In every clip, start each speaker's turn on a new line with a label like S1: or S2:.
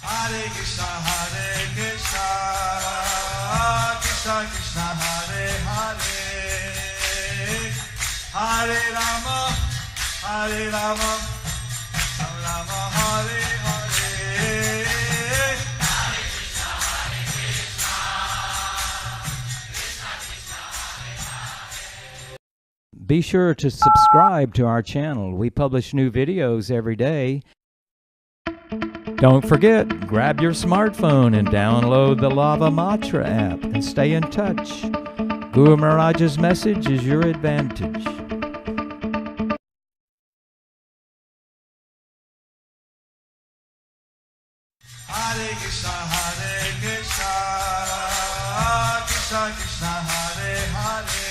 S1: Hare Krishna, Krishna Krishna, Hare Hare, Hare Rama, Rama Rama, Hare Hare.
S2: Be sure to subscribe to our channel. We publish new videos every day. Don't forget, grab your smartphone and download the Lava Matra app and stay in touch. Guru Maharaj's message is your advantage.
S1: Hare Krishna, Krishna Krishna, Hare Hare,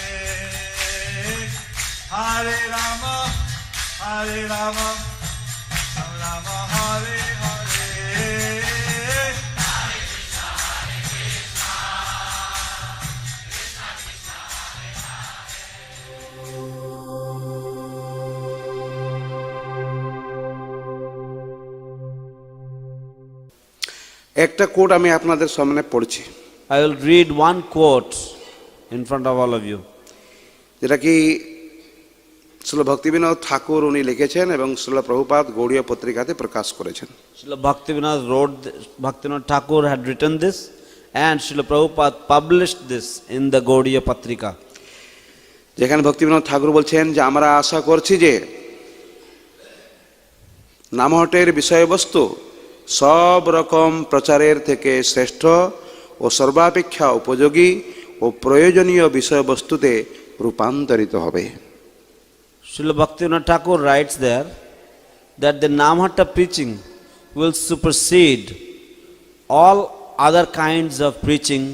S1: Hare Rama, Rama Rama, Hare Hare.
S3: একটা coat আমি আপনাদের সামনে পড়ছি।
S4: I will read one quote in front of all of you.
S3: যেটা কি শ্রীল ভক্তিবিনোদ ঠাকুর উনি লিখেছেন এবং শ্রীল প্রভুপাদ গৌড়ীয় পত্রিকাতে প্রকাশ করেছেন।
S4: Srila Bhaktivinoda Thakur had written this and Srila Prabhupada published this in the Gaudiya Patrika.
S3: যেখানে ভক্তিবিনোদ ঠাকুর বলছেন যে আমরা আশা করছি যে নামহটের বিষয়বস্তু সব রকম প্রচারের থেকে শ্রেষ্ঠ ও সর্বাপেক্ষা উপযোগী ও প্রয়োজনীয় বিষয়বস্তুতে রূপান্তরিত হবে।
S4: Srila Bhaktivinoda Thakur writes there that the Namhatta preaching will supersede all other kinds of preaching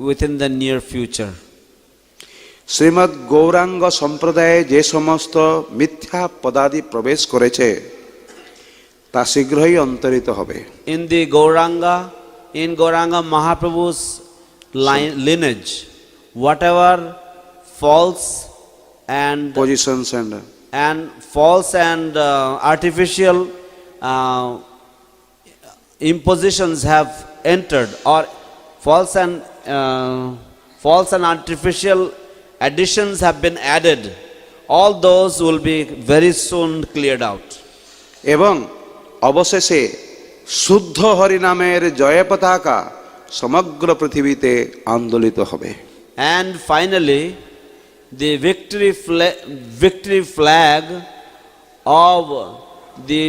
S4: within the near future.
S3: Srimat Gauranga সম্প্রদায়ে যে সমস্ত মিথ্যা পদাদি প্রবেশ করেছে তা শীঘ্রই অন্তরিত হবে।
S4: In Gauranga Mahaprabhu's lineage, whatever false and
S3: positions and
S4: artificial impositions have entered, or false and artificial additions have been added. All those will be very soon cleared out.
S3: এবং অবশেষে শুদ্ধ হরিনামের জয় পতাকা সমগ্র পৃথিবীতে আন্দোলিত হবে।
S4: And finally, the victory flag of the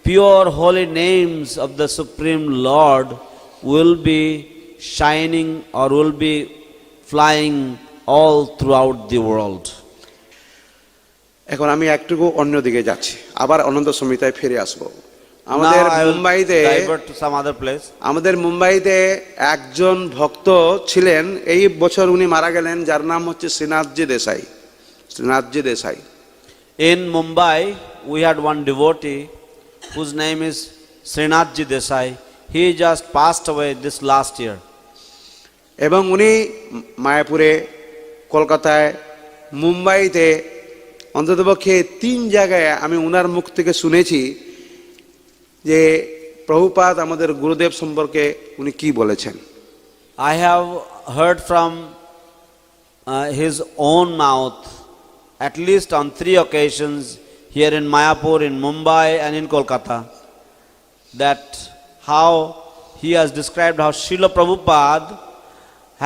S4: pure holy names of the Supreme Lord will be shining or will be flying all throughout the world.
S3: এখন আমি একটুকু অন্যদিকে যাচ্ছি, আবার অনন্ত সংহিতায় ফিরে আসব।
S4: Now I will divert to some other place.
S3: আমাদের মুম্বাইতে একজন ভক্ত ছিলেন, এই বছর উনি মারা গেলেন, যার নাম হচ্ছে Shrinathji Desai.
S4: In Mumbai, we had one devotee whose name is Srinathji Desai. He just passed away this last year.
S3: এবং উনি মায়াপুরে, কলকাতায়, মুম্বাইতে অন্ততপক্ষে 3 জায়গায় আমি উনার মুখ থেকে শুনেছি যে প্রভুপাদ আমাদের গুরুদেব সম্পর্কে উনি কি বলেছেন।
S4: I have heard from his own mouth at least on 3 occasions here in Mayapur, in Mumbai and in Kolkata, that how he has described how Srila Prabhupada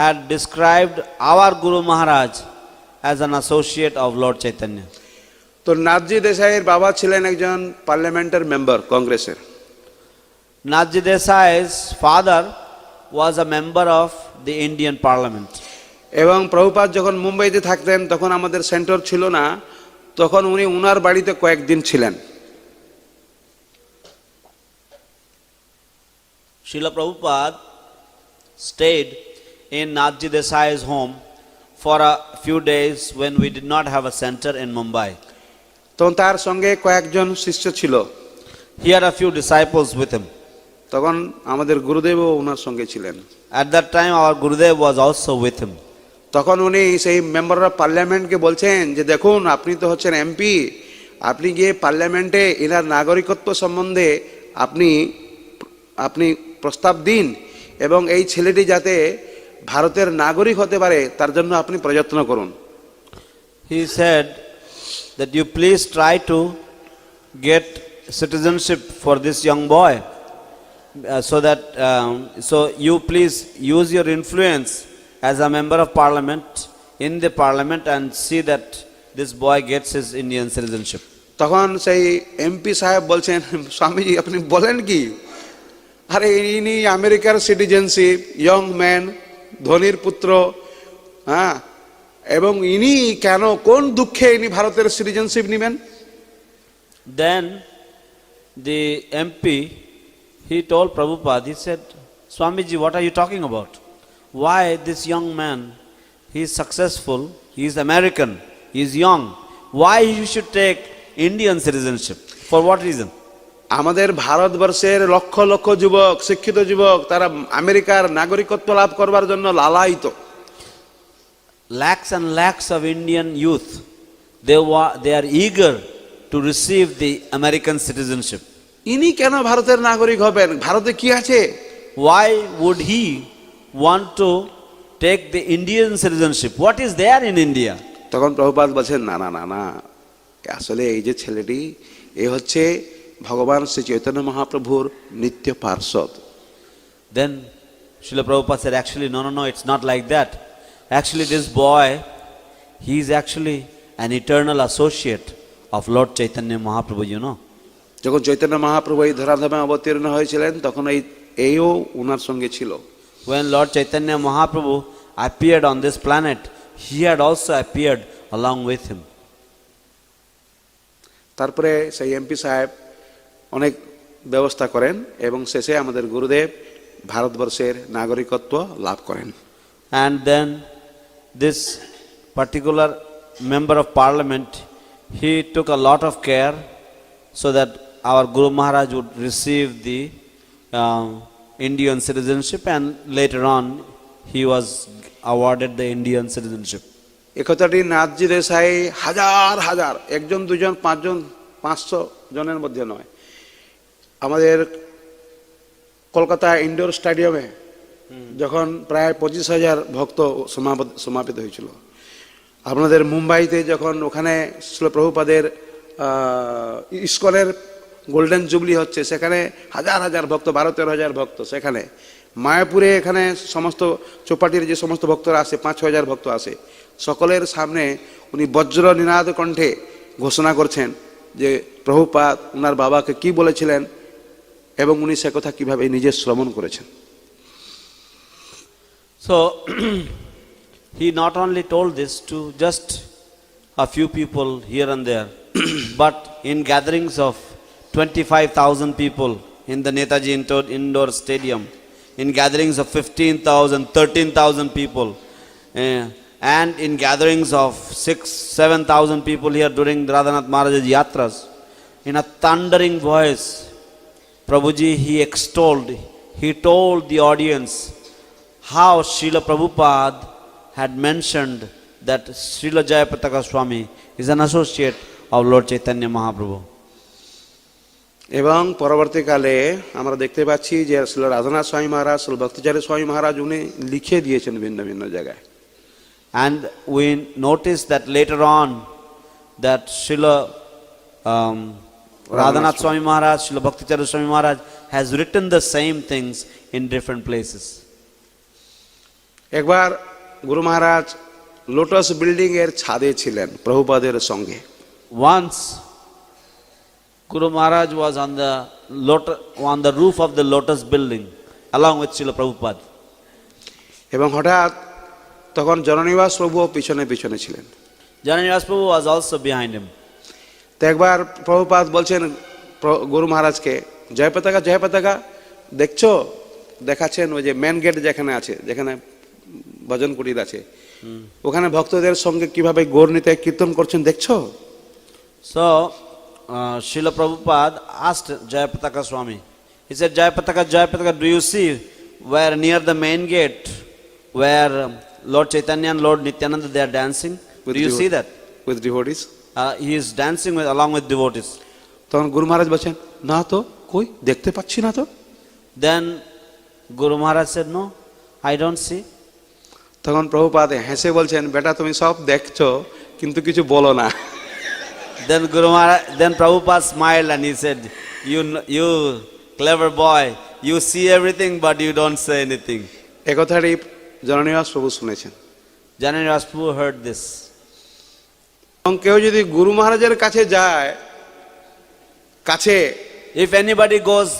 S4: had described our Guru Maharaj as an associate of Lord Chaitanya.
S3: তো নাথজি দেশাইয়ের বাবা ছিলেন একজন পার্লামেন্টের member, কংগ্রেসের।
S4: Nathji Desai's father was a member of the Indian Parliament.
S3: এবং প্রভুপাদ যখন মুম্বাইতে থাকতেন তখন আমাদের সেন্টার ছিল না, তখন উনি উনার বাড়িতে কয়েকদিন ছিলেন।
S4: Srila Prabhupada stayed in Nathji Desai's home for a few days when we did not have a center in Mumbai.
S3: তখন তার সঙ্গে কয়েকজন শিষ্য ছিল।
S4: He had a few disciples with him.
S3: তখন আমাদের গুরুদেবও ওনার সঙ্গে ছিলেন।
S4: At that time our Gurudev was also with him.
S3: তখন উনি সেই মেম্বার অফ পার্লামেন্টকে বলছেন যে দেখুন, আপনি তো হচ্ছেন এমপি, আপনি গিয়ে পার্লামেন্টে এনার নাগরিকত্ব সম্বন্ধে আপনি আপনি প্রস্তাব দিন এবং এই ছেলেটি যাতে ভারতের নাগরিক হতে পারে তার জন্য আপনি প্রযত্ন করুন।
S4: He said that you please try to get citizenship for this young boy, so you please use your influence as a member of parliament in the parliament and see that this boy gets his Indian citizenship.
S3: তখন সেই MP সাহেব বলছেন, স্বামীজি আপনি বলেন কি, আরে ইনি আমেরিকার সিটিজেনশিপ, ইয়ং ম্যান, ধনির পুত্র, হ্যাঁ, এবং ইনি কেন কোন দুঃখে ইনি ভারতের সিটিজেনশিপ নেবেন?
S4: Then the MP, he told Prabhupada, he said, Swamiji, what are you talking about? Why this young man, he is successful, he is American, he is young, why he should take Indian citizenship? For what reason?
S3: আমাদের ভারতবর্ষের লক্ষ লক্ষ যুবক, শিক্ষিত যুবক, তারা আমেরিকার নাগরিকত্ব লাভ করবার জন্য লালায়িত।
S4: Lakhs and lakhs of Indian youth, they are eager to receive the American citizenship.
S3: ইনি কেন ভারতের নাগরিক হবেন? ভারতে কি আছে?
S4: Why would he want to take the Indian citizenship? What is there in India?
S3: তখন প্রভুপাদ বলছেন, না না না না, আসলে এই যে ছেলেটি, এ হচ্ছে ভগবান শ্রী চৈতন্য মহাপ্রভুর নিত্য পার্ষদ।
S4: Then Srila Prabhupada said, actually, no, it's not like that. Actually, this boy, he is actually an eternal associate of Lord Chaitanya Mahaprabhu, you know.
S3: যখন চৈতন্য মহাপ্রভু এই ধরাধামে অবতীর্ণ হয়েছিলেন তখন এইও উনার সঙ্গে ছিল।
S4: When Lord Chaitanya Mahaprabhu appeared on this planet, he had also appeared along with him.
S3: তারপরে সেই এমপি সাহেব অনেক ব্যবস্থা করেন এবং শেষে আমাদের গুরুদেব ভারতবর্ষের নাগরিকত্ব লাভ করেন।
S4: And then this particular member of parliament, he took a lot of care so that our Guru Maharaj would receive the Indian citizenship, and later on he was awarded the Indian citizenship.
S3: এ কথাটি নাথজি দেশাই হাজার হাজার, একজন দুজন পাঁচজন 500 জনের মধ্যে নয়, আমাদের কলকাতা ইনডোর স্টেডিয়ামে যখন প্রায় 25,000 ভক্ত সমাবেত হয়েছিল, আপনাদের মুম্বাইতে যখন ওখানে শ্রীল প্রভুপাদের ইস্কনের গোল্ডেন জুবলি হচ্ছে, সেখানে হাজার হাজার ভক্ত, 12-13,000 ভক্ত, সেখানে মায়াপুরে এখানে সমস্ত চৌপাটির যে সমস্ত ভক্তরা আসে, 5-6,000 ভক্ত আসে, সকলের সামনে উনি বজ্র নিনাদ কণ্ঠে ঘোষণা করছেন যে প্রভুপাদ ওনার বাবাকে কি বলেছিলেন এবং উনি সে কথা কিভাবে নিজে শ্রবণ করেছেন।
S4: So he not only told this to just a few people here and there, but in gatherings of 25,000 people in the Netaji Indoor Stadium, in gatherings of 15,000, 13,000 people, and in gatherings of 6,000-7,000 people here during Radhanath Maharaj's yatras, in a thundering voice, Prabhuji, he told the audience how Srila Prabhupada had mentioned that Srila Jayapataka Swami is an associate of Lord Chaitanya Mahaprabhu.
S3: এবং পরবর্তীকালে আমরা দেখতে পাচ্ছি যে শ্রীল রাধানাথ স্বামী মহারাজ, শ্রীল ভক্তিচারী স্বামী মহারাজ উনি লিখে দিয়েছেন ভিন্ন ভিন্ন জায়গায়।
S4: And we notice that later on that Srila Radhanath Swami Maharaj, Srila Bhakticharya Swami Maharaj has written the same things in different places.
S3: একবার গুরু মহারাজ লোটাস বিল্ডিং এর ছাদে ছিলেন প্রভুপাদের সঙ্গে।
S4: Once Guru Maharaj was on the roof of the Lotus building along with Srila Prabhupada.
S3: এবং হঠাৎ তখন জননিবাস প্রভু পিছনে পিছনে ছিলেন।
S4: Jananivas Prabhu was also behind him.
S3: তো একবার প্রভুপাদ বলছেন গুরু মহারাজকে, জয় পতাকা জয় পতাকা দেখছো, দেখাচ্ছেন ওই যে মেন গেট যেখানে আছে, যেখানে ভজন কুটির আছে, ওখানে ভক্তদের সঙ্গে কিভাবে গৌরনীতে কীর্তন করছেন দেখছো?
S4: So Srila Prabhupada asked Jayapataka Swami, he said, Jayapataka, do you see where near the main gate where Lord Chaitanya and Lord Nityananda they are dancing? Do you see that?
S3: With devotees?
S4: He is dancing along with devotees.
S3: তখন গুরু মহারাজ বলছেন, না তো, কই দেখতে পাচ্ছি না তো।
S4: Then Guru Maharaj said, no, I don't see.
S3: তখন প্রভুপাদ হেসে বলছেন, বেটা তুমি সব দেখছো কিন্তু কিছু বলো না।
S4: Then Prabhupada smiled and he said, you clever boy, you see everything but you don't say anything.
S3: এ কথাটি জননীবাস প্রভু শুনেছেন।
S4: Jananidas Prabhu heard this.
S3: এবং কেউ যদি গুরু মহারাজের কাছে যায়, কাছে
S4: If anybody goes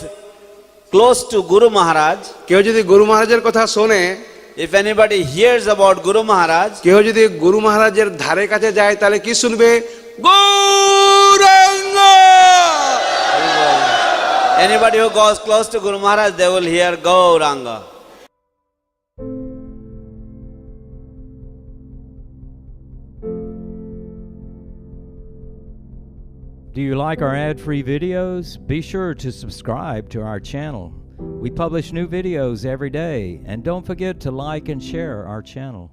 S4: close to Guru Maharaj,
S3: কেউ যদি গুরু মহারাজের কথা শোনে,
S4: if anybody hears about Guru Maharaj,
S3: কেউ যদি গুরু মহারাজের ধারে কাছে যায়, তাহলে কি শুনবে? Gauranga.
S4: anybody who goes close to Guru Maharaj, they will hear Gauranga.
S2: Do you like our ad-free videos? Be sure to subscribe to our channel. We publish new videos every day, and don't forget to like and share our channel.